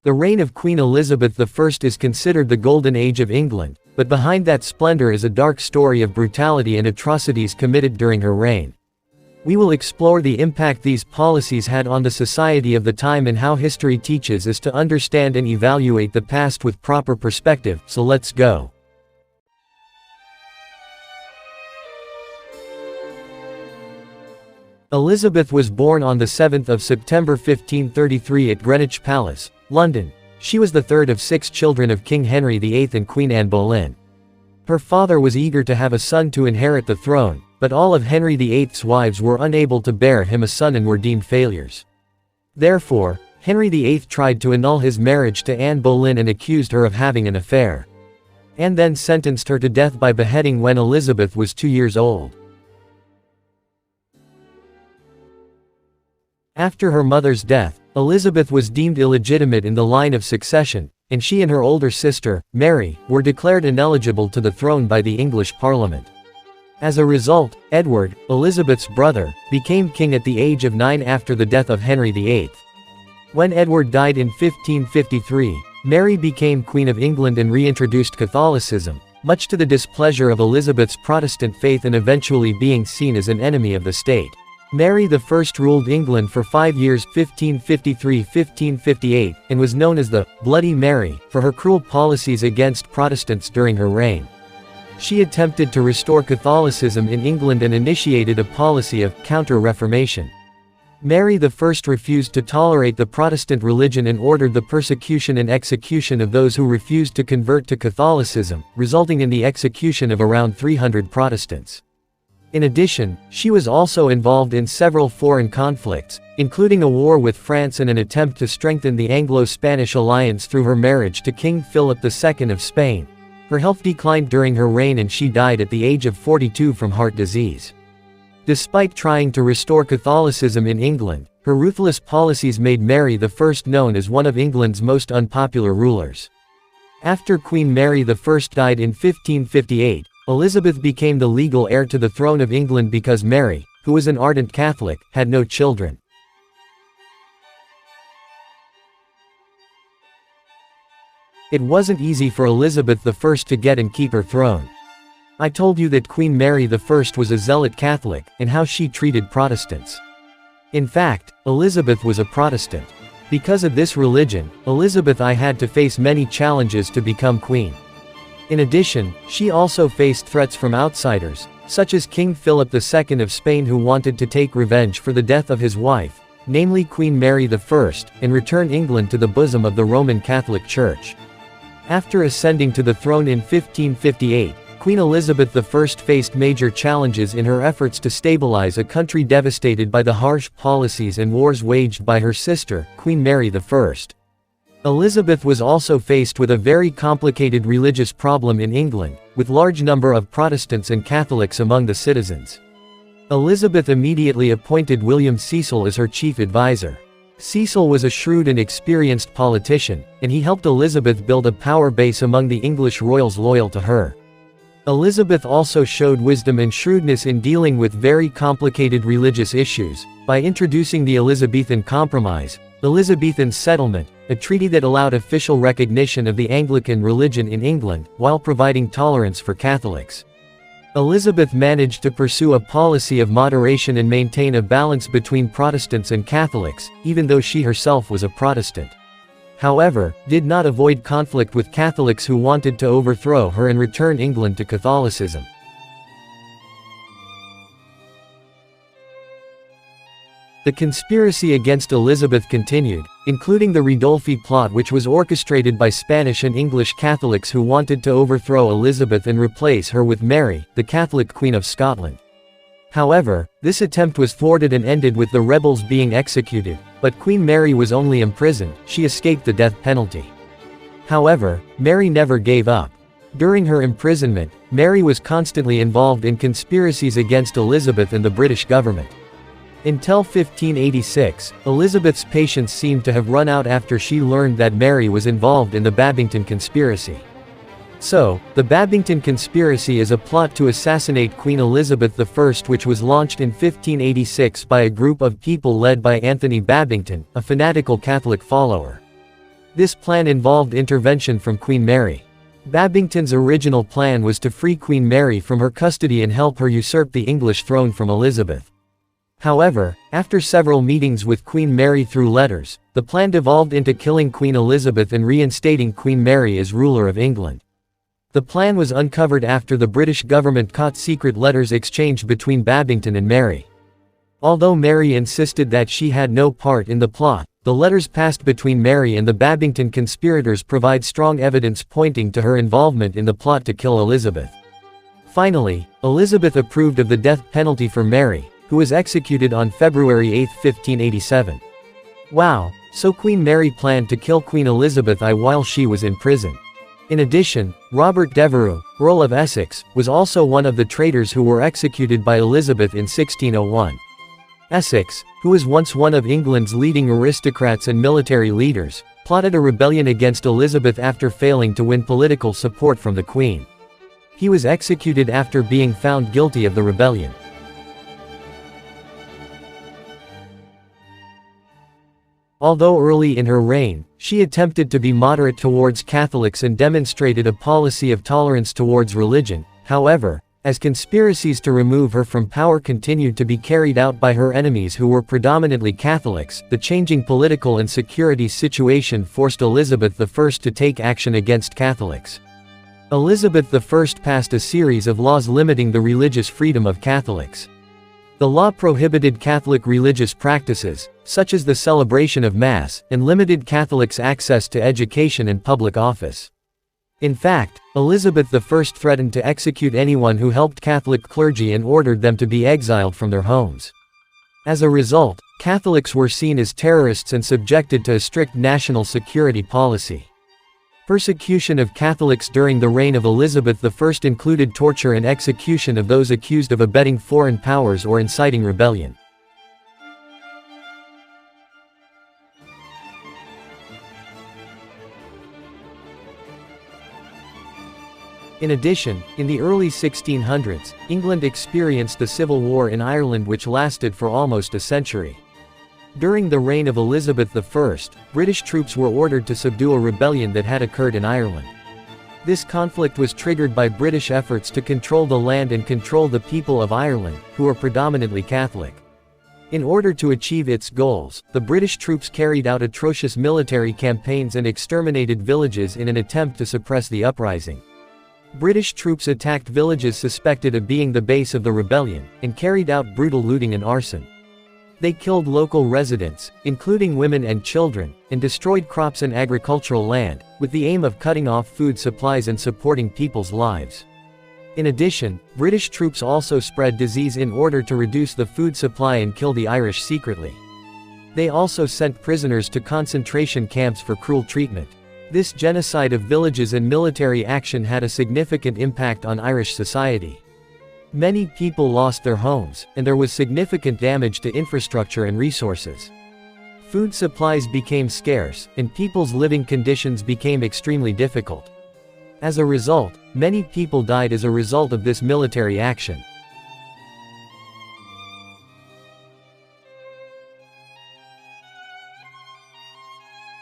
The reign of Queen Elizabeth I is considered the golden age of England, but behind that splendor is a dark story of brutality and atrocities committed during her reign. We will explore the impact these policies had on the society of the time and how history teaches us to understand and evaluate the past with proper perspective, so let's go. Elizabeth was born on the 7th of September 1533 at Greenwich Palace, London. She was the third of 6 children of King Henry VIII and Queen Anne Boleyn. Her father was eager to have a son to inherit the throne, but all of Henry VIII's wives were unable to bear him a son and were deemed failures. Therefore, Henry VIII tried to annul his marriage to Anne Boleyn and accused her of having an affair. Anne then sentenced her to death by beheading when Elizabeth was 2 years old. After her mother's death, Elizabeth was deemed illegitimate in the line of succession, and she and her older sister, Mary, were declared ineligible to the throne by the English Parliament. As a result, Edward, Elizabeth's brother, became king at the age of 9 after the death of Henry VIII. When Edward died in 1553, Mary became Queen of England and reintroduced Catholicism, much to the displeasure of Elizabeth's Protestant faith and eventually being seen as an enemy of the state. Mary I ruled England for 5 years 1553–1558, and was known as the Bloody Mary for her cruel policies against Protestants during her reign. She attempted to restore Catholicism in England and initiated a policy of counter-reformation. Mary I refused to tolerate the Protestant religion and ordered the persecution and execution of those who refused to convert to Catholicism, resulting in the execution of around 300 Protestants. In addition, she was also involved in several foreign conflicts, including a war with France and an attempt to strengthen the Anglo-Spanish alliance through her marriage to King Philip II of Spain. Her health declined during her reign and she died at the age of 42 from heart disease. Despite trying to restore Catholicism in England, her ruthless policies made Mary I known as one of England's most unpopular rulers. After Queen Mary I died in 1558, Elizabeth became the legal heir to the throne of England because Mary, who was an ardent Catholic, had no children. It wasn't easy for Elizabeth I to get and keep her throne. I told you that Queen Mary I was a zealot Catholic, and how she treated Protestants. In fact, Elizabeth was a Protestant. Because of this religion, Elizabeth I had to face many challenges to become queen. In addition, she also faced threats from outsiders, such as King Philip II of Spain who wanted to take revenge for the death of his wife, namely Queen Mary I, and return England to the bosom of the Roman Catholic Church. After ascending to the throne in 1558, Queen Elizabeth I faced major challenges in her efforts to stabilize a country devastated by the harsh policies and wars waged by her sister, Queen Mary I. Elizabeth was also faced with a very complicated religious problem in England, with large number of Protestants and Catholics among the citizens. Elizabeth immediately appointed William Cecil as her chief advisor. Cecil was a shrewd and experienced politician, and he helped Elizabeth build a power base among the English royals loyal to her. Elizabeth also showed wisdom and shrewdness in dealing with very complicated religious issues, by introducing the Elizabethan Compromise, Elizabethan Settlement, a treaty that allowed official recognition of the Anglican religion in England, while providing tolerance for Catholics. Elizabeth managed to pursue a policy of moderation and maintain a balance between Protestants and Catholics, even though she herself was a Protestant. However, did not avoid conflict with Catholics who wanted to overthrow her and return England to Catholicism. The conspiracy against Elizabeth continued, including the Ridolfi plot which was orchestrated by Spanish and English Catholics who wanted to overthrow Elizabeth and replace her with Mary, the Catholic Queen of Scotland. However, this attempt was thwarted and ended with the rebels being executed, but Queen Mary was only imprisoned. She escaped the death penalty. However, Mary never gave up. During her imprisonment, Mary was constantly involved in conspiracies against Elizabeth and the British government. Until 1586, Elizabeth's patience seemed to have run out after she learned that Mary was involved in the Babington Conspiracy. So, the Babington Conspiracy is a plot to assassinate Queen Elizabeth I which was launched in 1586 by a group of people led by Anthony Babington, a fanatical Catholic follower. This plan involved intervention from Queen Mary. Babington's original plan was to free Queen Mary from her custody and help her usurp the English throne from Elizabeth. However, after several meetings with Queen Mary through letters, the plan devolved into killing Queen Elizabeth and reinstating Queen Mary as ruler of England. The plan was uncovered after the British government caught secret letters exchanged between Babington and Mary. Although Mary insisted that she had no part in the plot, the letters passed between Mary and the Babington conspirators provide strong evidence pointing to her involvement in the plot to kill Elizabeth. Finally, Elizabeth approved of the death penalty for Mary, who was executed on February 8, 1587. Wow, so Queen Mary planned to kill Queen Elizabeth I while she was in prison. In addition, Robert Devereux, Earl of Essex, was also one of the traitors who were executed by Elizabeth in 1601. Essex, who was once one of England's leading aristocrats and military leaders, plotted a rebellion against Elizabeth after failing to win political support from the Queen. He was executed after being found guilty of the rebellion. Although early in her reign, she attempted to be moderate towards Catholics and demonstrated a policy of tolerance towards religion. However, as conspiracies to remove her from power continued to be carried out by her enemies who were predominantly Catholics, the changing political and security situation forced Elizabeth I to take action against Catholics. Elizabeth I passed a series of laws limiting the religious freedom of Catholics. The law prohibited Catholic religious practices, such as the celebration of Mass, and limited Catholics' access to education and public office. In fact, Elizabeth I threatened to execute anyone who helped Catholic clergy and ordered them to be exiled from their homes. As a result, Catholics were seen as terrorists and subjected to a strict national security policy. Persecution of Catholics during the reign of Elizabeth I included torture and execution of those accused of abetting foreign powers or inciting rebellion. In addition, in the early 1600s, England experienced a civil war in Ireland which lasted for almost a century. During the reign of Elizabeth I, British troops were ordered to subdue a rebellion that had occurred in Ireland. This conflict was triggered by British efforts to control the land and control the people of Ireland, who were predominantly Catholic. In order to achieve its goals, the British troops carried out atrocious military campaigns and exterminated villages in an attempt to suppress the uprising. British troops attacked villages suspected of being the base of the rebellion, and carried out brutal looting and arson. They killed local residents, including women and children, and destroyed crops and agricultural land, with the aim of cutting off food supplies and supporting people's lives. In addition, British troops also spread disease in order to reduce the food supply and kill the Irish secretly. They also sent prisoners to concentration camps for cruel treatment. This genocide of villages and military action had a significant impact on Irish society. Many people lost their homes, and there was significant damage to infrastructure and resources. Food supplies became scarce, and people's living conditions became extremely difficult. As a result, many people died as a result of this military action.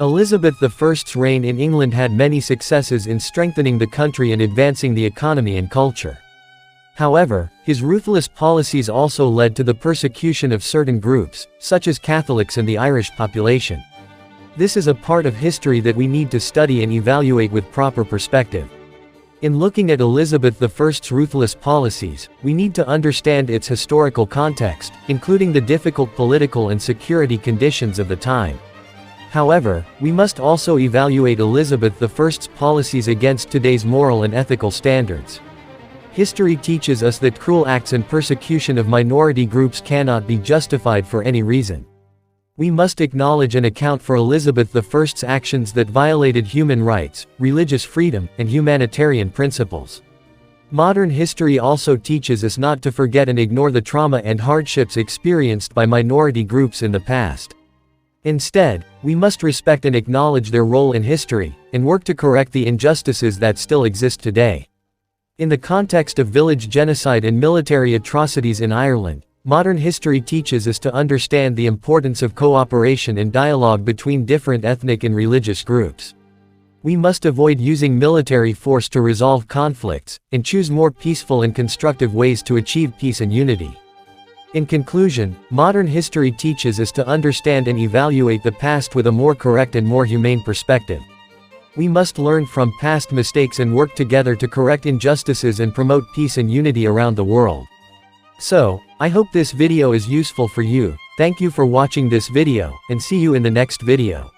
Elizabeth I's reign in England had many successes in strengthening the country and advancing the economy and culture. However, his ruthless policies also led to the persecution of certain groups, such as Catholics and the Irish population. This is a part of history that we need to study and evaluate with proper perspective. In looking at Elizabeth I's ruthless policies, we need to understand its historical context, including the difficult political and security conditions of the time. However, we must also evaluate Elizabeth I's policies against today's moral and ethical standards. History teaches us that cruel acts and persecution of minority groups cannot be justified for any reason. We must acknowledge and account for Elizabeth I's actions that violated human rights, religious freedom, and humanitarian principles. Modern history also teaches us not to forget and ignore the trauma and hardships experienced by minority groups in the past. Instead, we must respect and acknowledge their role in history, and work to correct the injustices that still exist today. In the context of village genocide and military atrocities in Ireland, Modern history teaches us to understand the importance of cooperation and dialogue between different ethnic and religious groups. We must avoid using military force to resolve conflicts, and choose more peaceful and constructive ways to achieve peace and unity. In conclusion, modern history teaches us to understand and evaluate the past with a more correct and more humane perspective. We must learn from past mistakes and work together to correct injustices and promote peace and unity around the world. So, I hope this video is useful for you. Thank you for watching this video, and see you in the next video.